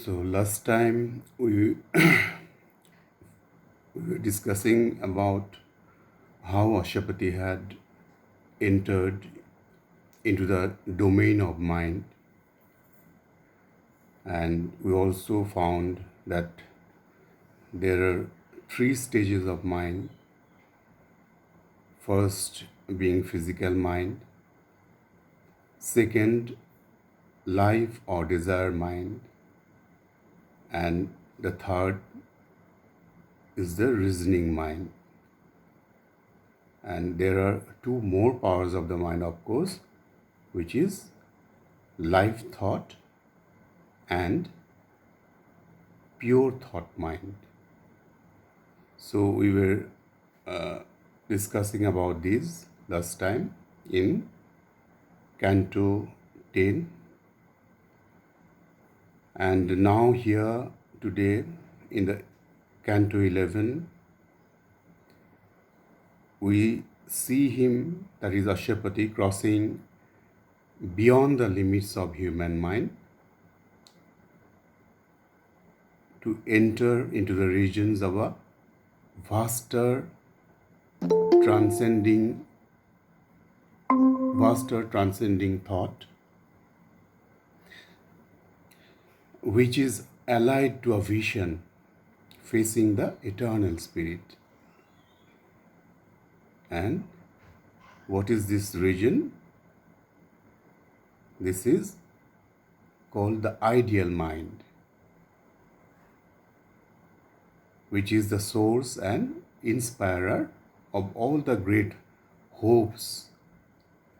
So last time we were discussing about how Ashapati had entered into the domain of mind, and we also found that there are three stages of mind. First being physical mind, second life or desire mind, and the third is the reasoning mind. And there are two more powers of the mind, of course, which is life thought and pure thought mind. So we were discussing about these last time in Canto 10, and now here today in the Canto 11 we see him, that is Ashapati, crossing beyond the limits of human mind to enter into the regions of a vaster transcending thought, which is allied to a vision facing the eternal spirit. And what is this region? This is called the ideal mind, which is the source and inspirer of all the great hopes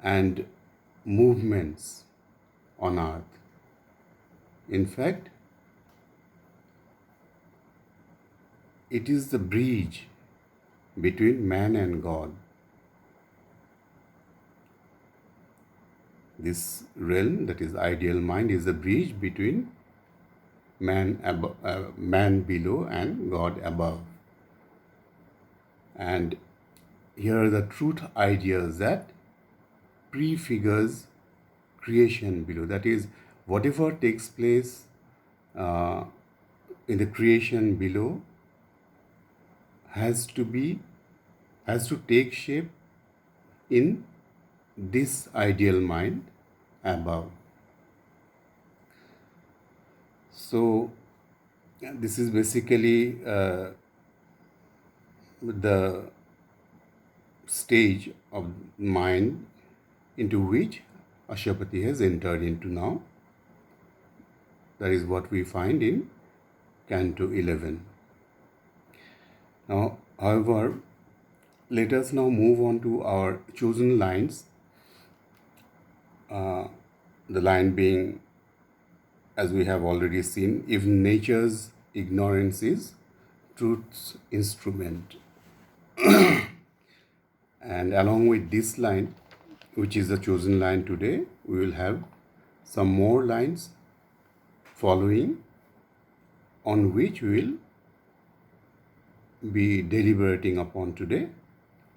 and movements on earth. In fact, it is the bridge between man and God. This realm, that is ideal mind, is the bridge between man below and God above. And here are the truth ideas that prefigures creation below. That is, whatever takes place in the creation below has to take shape in this ideal mind above. So this is basically the stage of mind into which Ashapati has entered into now. That is what we find in Canto 11. Now, however, let us now move on to our chosen lines. The line being, as we have already seen, if nature's ignorance is truth's instrument. And along with this line, which is the chosen line today, we will have some more lines following, on which we will be deliberating upon today.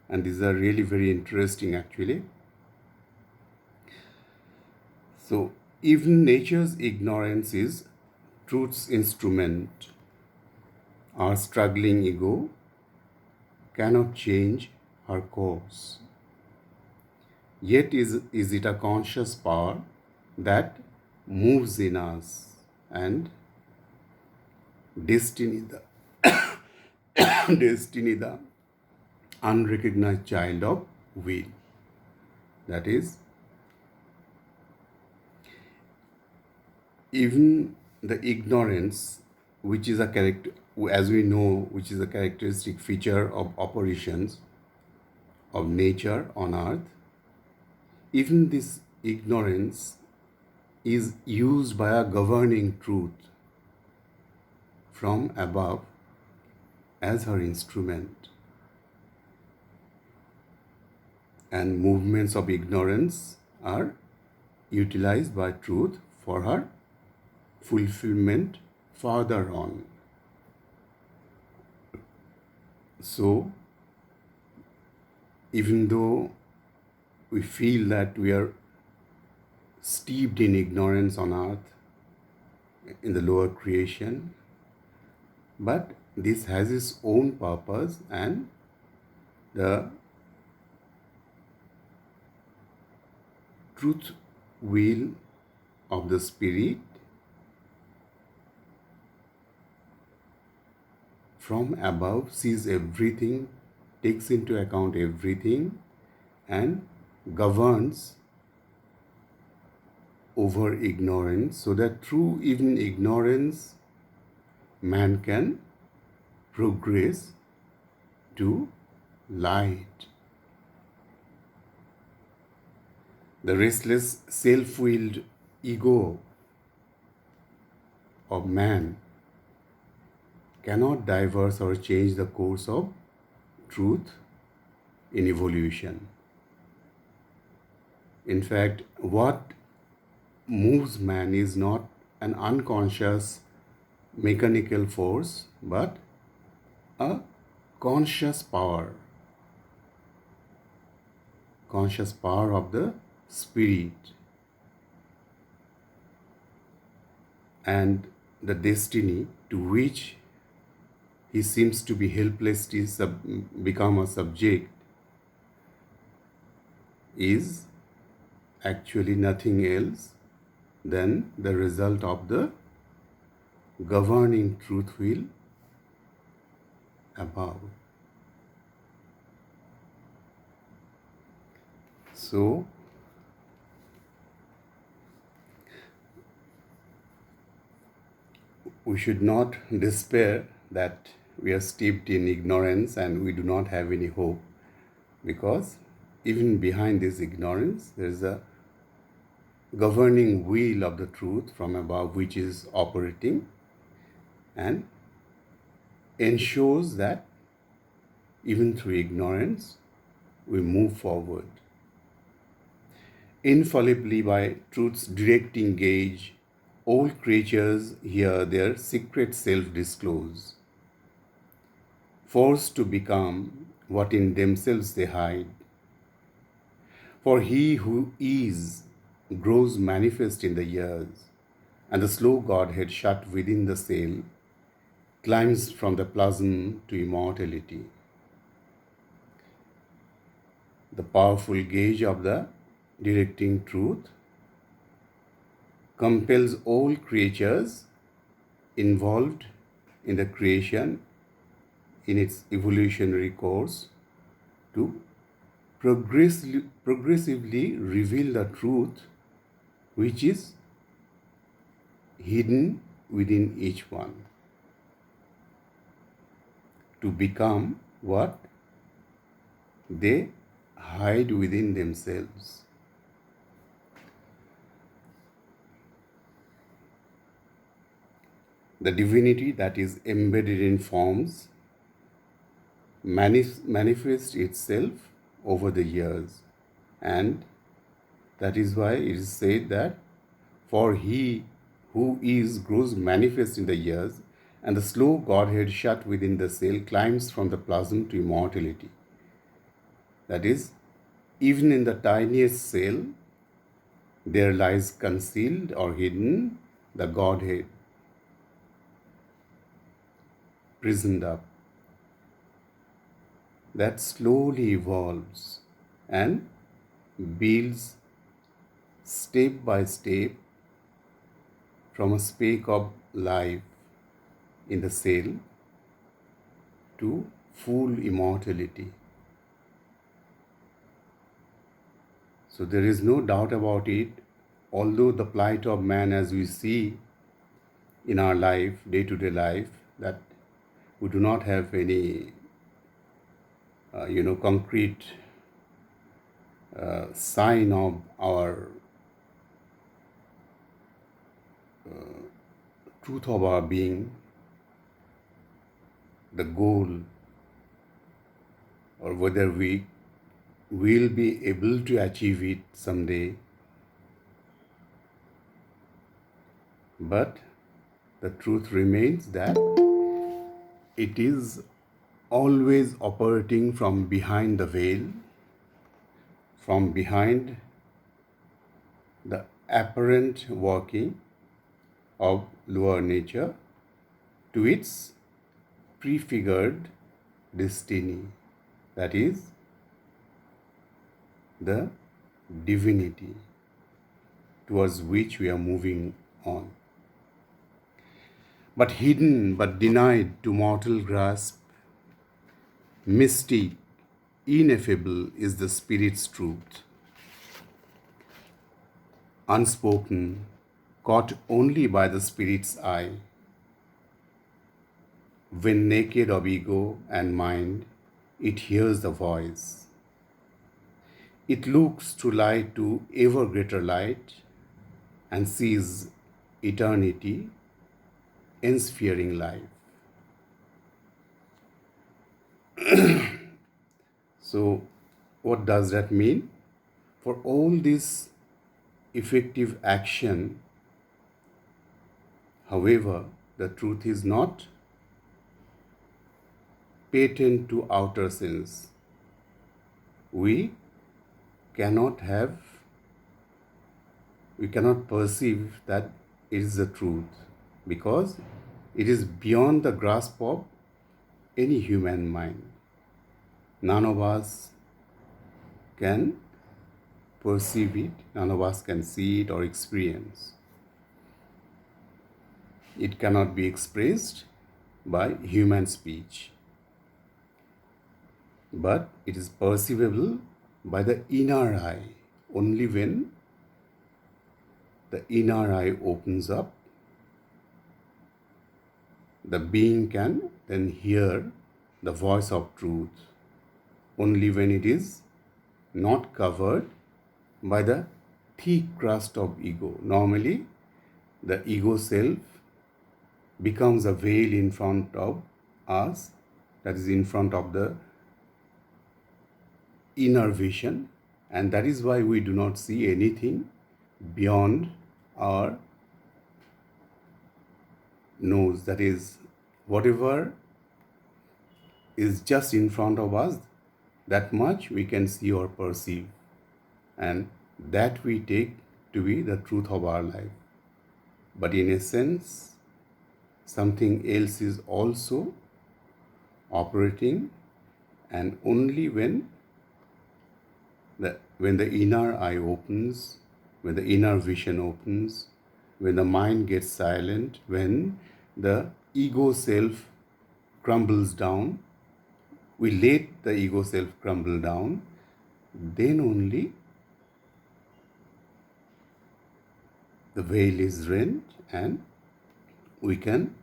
And these are really very interesting actually. So, even nature's ignorance is truth's instrument. Our struggling ego cannot change her course. Yet is it a conscious power that moves in us, and destiny, the unrecognized child of will. That is, even the ignorance, which is a character, as we know, which is a characteristic feature of operations of nature on earth, even this ignorance is used by a governing truth from above as her instrument. And movements of ignorance are utilized by truth for her fulfillment further on. So, even though we feel that we are steeped in ignorance on earth, in the lower creation, but this has its own purpose, and the truth will of the spirit from above sees everything, takes into account everything, and governs over ignorance, so that through even ignorance man can progress to light. The restless self-willed ego of man cannot diverse or change the course of truth in evolution. In fact, what moves man is not an unconscious mechanical force, but a conscious power of the spirit, and the destiny to which he seems to be helplessly become a subject is actually nothing else than the result of the governing truth will above. So, we should not despair that we are steeped in ignorance and we do not have any hope, because even behind this ignorance there is a governing will of the truth from above which is operating and ensures that even through ignorance we move forward. Infallibly by truth's directing gauge, all creatures hear their secret self disclose, forced to become what in themselves they hide. For he who is grows manifest in the years, and the slow Godhead shut within the cell climbs from the plasm to immortality. The powerful gauge of the directing truth compels all creatures involved in the creation in its evolutionary course to progressively reveal the truth which is hidden within each one, to become what they hide within themselves. The divinity that is embedded in forms manifests itself over the years, and that is why it is said that for he who is grows manifest in the years, and the slow Godhead shut within the cell climbs from the plasm to immortality. That is, even in the tiniest cell, there lies concealed or hidden the Godhead, prisoned up, that slowly evolves and builds step by step from a speck of life in the cell to full immortality. So there is no doubt about it, although the plight of man as we see in our life, day-to-day life, that we do not have any concrete sign of our truth of our being, the goal, or whether we will be able to achieve it someday. But the truth remains that it is always operating from behind the veil, from behind the apparent working, of lower nature to its prefigured destiny, that is, the divinity towards which we are moving on. But hidden, but denied to mortal grasp, mystic, ineffable is the Spirit's truth. Unspoken, caught only by the Spirit's eye. When naked of ego and mind, it hears the voice. It looks to light to ever greater light and sees eternity ensphering life. So, what does that mean? For all this effective action, however, the truth is not patent to outer sense. We cannot have, we cannot perceive that it is the truth because it is beyond the grasp of any human mind. None of us can perceive it, none of us can see it or experience. It cannot be expressed by human speech, but it is perceivable by the inner eye. Only when the inner eye opens up, the being can then hear the voice of truth. Only when it is not covered by the thick crust of ego. Normally, the ego self becomes a veil in front of us, that is in front of the inner vision, and that is why we do not see anything beyond our nose. That is, whatever is just in front of us, that much we can see or perceive, and that we take to be the truth of our life. But in essence, something else is also operating, and only when the inner eye opens, when the inner vision opens, when the mind gets silent, when the ego self crumbles down, we let the ego self crumble down, then only the veil is rent and we can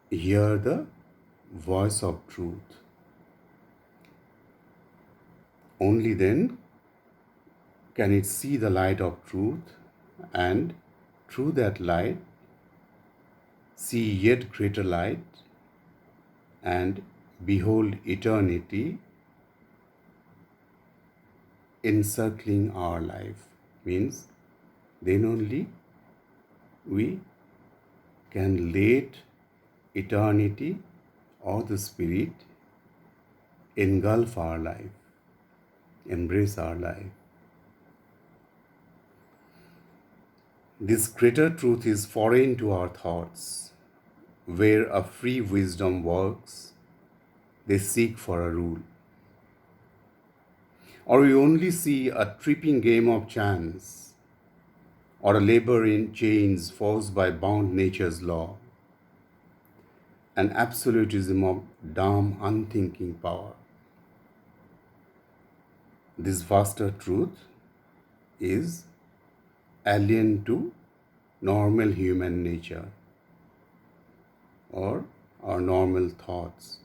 hear the voice of truth. Only then can it see the light of truth, and through that light see yet greater light and behold eternity encircling our life. Means then only we can let eternity or the Spirit engulf our life, embrace our life. This greater truth is foreign to our thoughts. Where a free wisdom works, they seek for a rule. Or we only see a tripping game of chance, or a labor in chains forced by bound nature's law, an absolutism of dumb, unthinking power. This vaster truth is alien to normal human nature or our normal thoughts.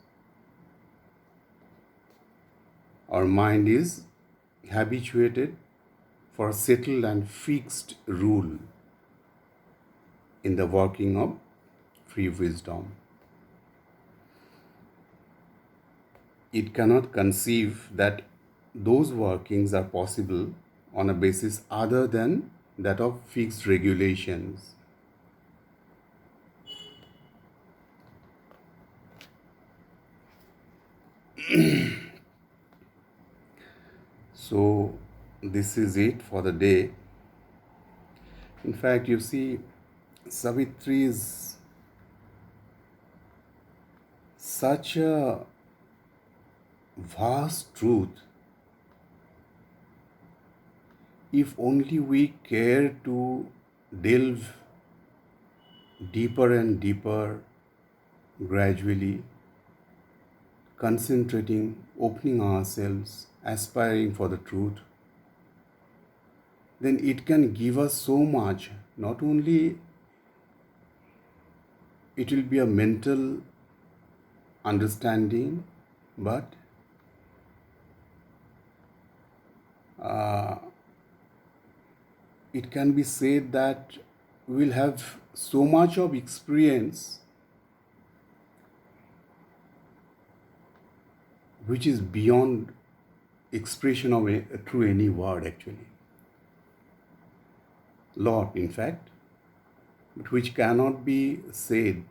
Our mind is habituated for a settled and fixed rule in the working of free wisdom. It cannot conceive that those workings are possible on a basis other than that of fixed regulations. So, this is it for the day. In fact, you see, Savitri is such a vast truth. If only we care to delve deeper and deeper, gradually, concentrating, opening ourselves, aspiring for the truth, then it can give us so much. Not only it will be a mental understanding, but it can be said that we'll have so much of experience which is beyond expression of through any word, actually. Lot, in fact, but which cannot be said.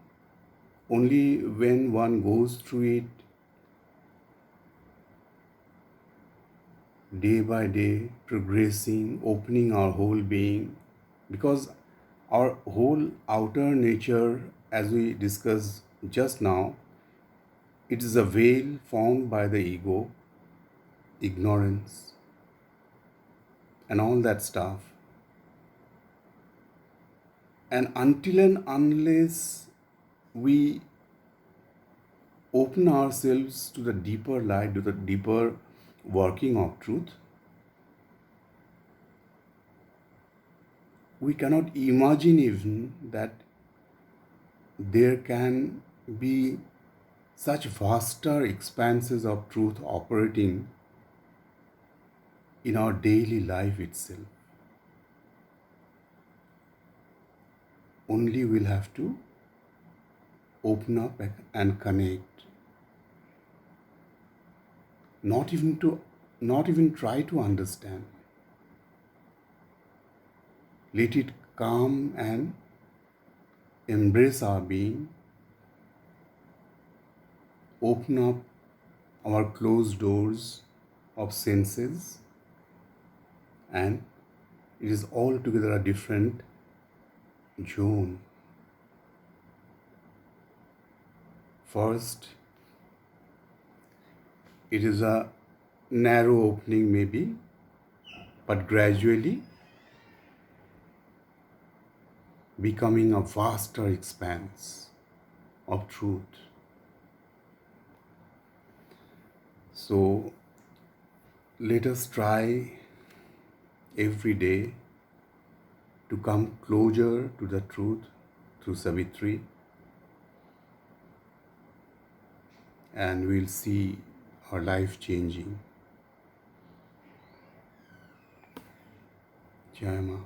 Only when one goes through it day by day, progressing, opening our whole being, because our whole outer nature, as we discussed just now, it is a veil formed by the ego, ignorance, and all that stuff. And until and unless we open ourselves to the deeper light, to the deeper working of truth, we cannot imagine even that there can be such vaster expanses of truth operating in our daily life itself. Only we'll have to open up and connect. Not even try to understand. Let it come and embrace our being. Open up our closed doors of senses, and it is altogether a different zone. First, it is a narrow opening maybe, but gradually becoming a vaster expanse of truth. So let us try every day to come closer to the truth through Savitri, and we'll see our life changing. Jai Ma.